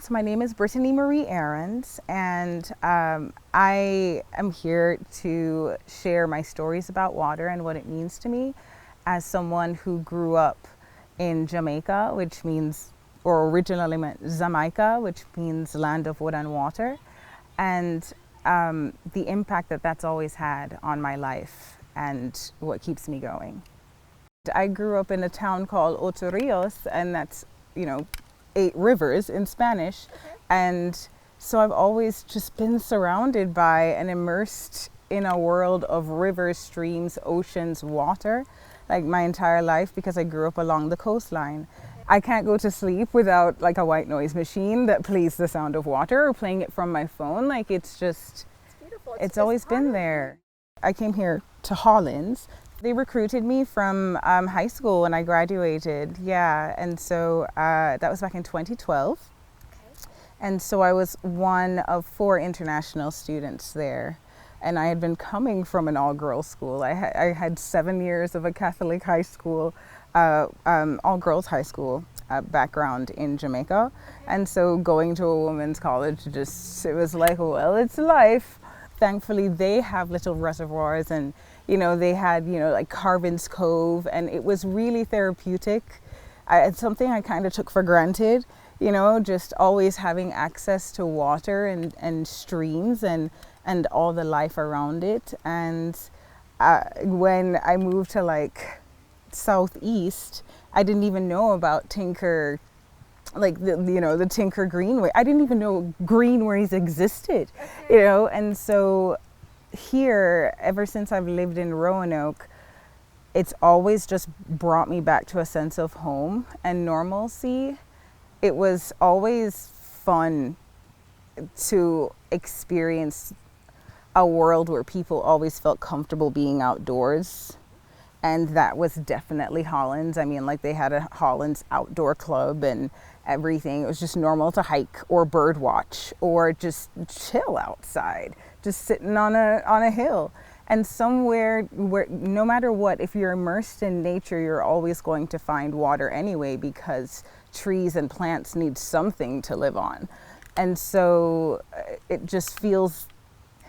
So my name is Brittany Marie Ahrens, and I am here to share my stories about water and what it means to me as someone who grew up in Jamaica, which means, or originally meant Jamaica, which means land of wood and water, and the impact that that's always had on my life and what keeps me going. I grew up in a town called Ocho Rios, and that's, you know, 8 rivers in Spanish. And so I've always just been surrounded by and immersed in a world of rivers, streams, oceans, water, like my entire life because I grew up along the coastline. I can't go to sleep without like a white noise machine that plays the sound of water or playing it from my phone. Like it's just, It's beautiful. it's always been there. I came here to Hollins. They recruited me from high school when I graduated. Yeah, and so that was back in 2012. Okay. And so I was one of 4 international students there. And I had been coming from an all-girls school. I had 7 years of a Catholic high school, all-girls high school background in Jamaica. And so going to a women's college, it was like, well, it's life. Thankfully, they have little reservoirs and, they had, like Carvin's Cove, and it was really therapeutic. It's something I kind of took for granted, just always having access to water and streams and all the life around it. And when I moved to like Southeast, I didn't even know about Tinker, like the Tinker Greenway. I didn't even know greenways existed, and so here, ever since I've lived in Roanoke, it's always just brought me back to a sense of home and normalcy. It was always fun to experience a world where people always felt comfortable being outdoors. And that was definitely Hollins. I mean, like they had a Hollins outdoor club and everything. It was just normal to hike or bird watch or just chill outside, just sitting on a hill. And somewhere where, no matter what, if you're immersed in nature, you're always going to find water anyway, because trees and plants need something to live on. And so it just feels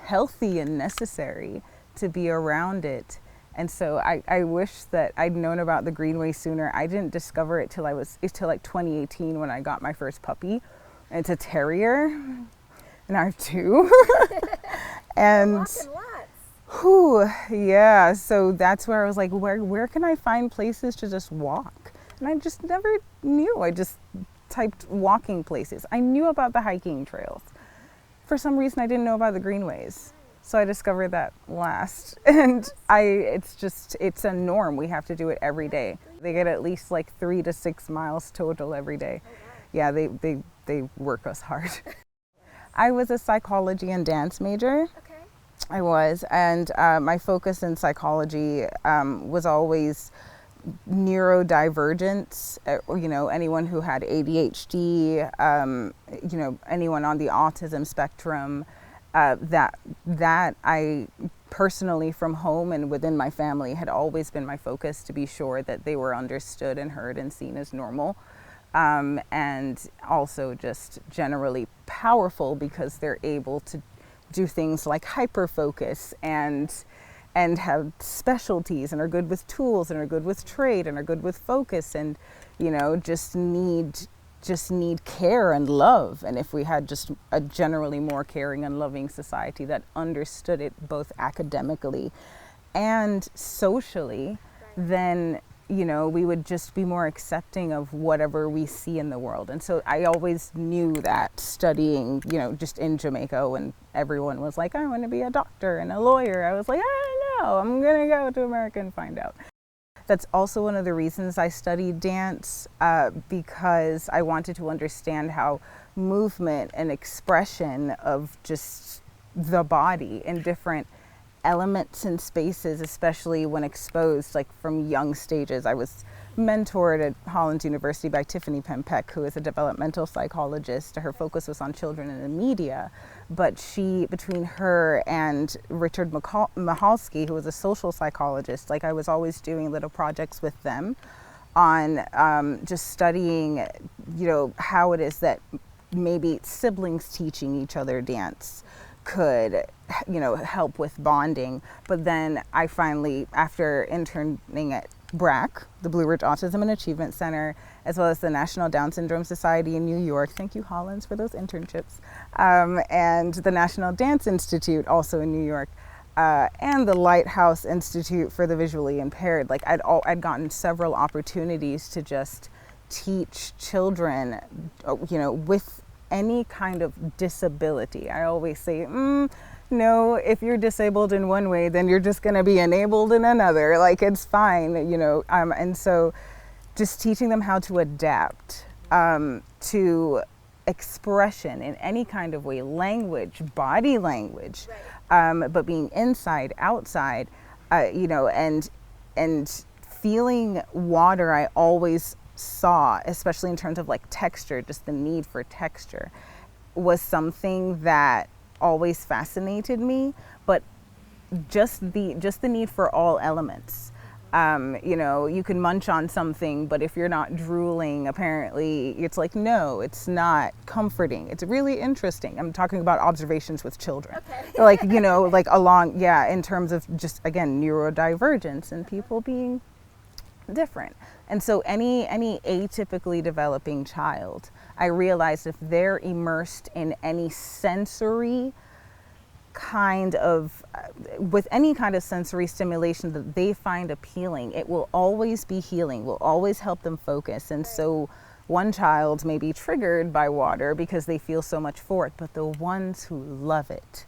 healthy and necessary to be around it. And so I wish that I'd known about the Greenway sooner. I didn't discover it till like 2018 when I got my first puppy. It's a terrier, and I have 2. And whew, yeah, so that's where I was like, where can I find places to just walk? And I just never knew. I just typed walking places. I knew about the hiking trails. For some reason, I didn't know about the greenways. So I discovered that last. And it's a norm. We have to do it every day. They get at least like 3 to 6 miles total every day. Yeah, they work us hard. I was a psychology and dance major. Okay. I was, and my focus in psychology was always neurodivergence. Anyone who had ADHD, anyone on the autism spectrum. That I personally, from home and within my family, had always been my focus, to be sure that they were understood and heard and seen as normal. And also just generally powerful because they're able to do things like hyperfocus and have specialties and are good with tools and are good with trade and are good with focus and, just need care and love. And if we had just a generally more caring and loving society that understood it both academically and socially, then we would just be more accepting of whatever we see in the world. And so I always knew that studying, just in Jamaica, when everyone was like, I want to be a doctor and a lawyer, I was like, I don't know, I'm gonna go to America and find out. That's also one of the reasons I studied dance, because I wanted to understand how movement and expression of just the body in different elements and spaces, especially when exposed, like from young stages. I was mentored at Hollins University by Tiffany Pempek, who is a developmental psychologist. Her focus was on children in the media, but between her and Richard Mahalski, who was a social psychologist, like I was always doing little projects with them on just studying, how it is that maybe siblings teaching each other dance could, help with bonding. But then I finally, after interning at BRAC, the Blue Ridge Autism and Achievement Center, as well as the National Down Syndrome Society in New York. Thank you, Hollins, for those internships. And the National Dance Institute, also in New York, and the Lighthouse Institute for the Visually Impaired. Like I'd gotten several opportunities to just teach children, with any kind of disability. I always say, no, if you're disabled in one way, then you're just going to be enabled in another. Like, it's fine, and so just teaching them how to adapt to expression in any kind of way, language, body language, but being inside, outside, and feeling water. I always saw, especially in terms of like texture, just the need for texture was something that always fascinated me, but just the need for all elements. You can munch on something, but if you're not drooling, apparently it's like, no, it's not comforting. It's really interesting. I'm talking about observations with children. Okay. In terms of just, again, neurodivergence and people being different. And so any atypically developing child, I realized if they're immersed in any sensory kind of, with any kind of sensory stimulation that they find appealing, it will always be healing, will always help them focus. And so one child may be triggered by water because they feel so much for it, but the ones who love it.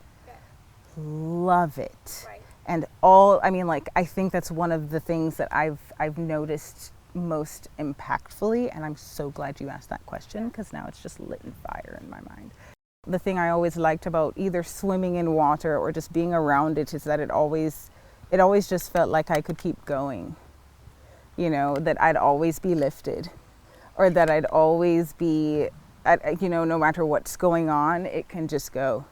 Right. And I think that's one of the things that I've noticed most impactfully, and I'm so glad you asked that question, because now it's just lit in fire in my mind. The thing I always liked about either swimming in water or just being around it is that it always just felt like I could keep going, that I'd always be lifted, or that I'd always be, no matter what's going on, it can just go.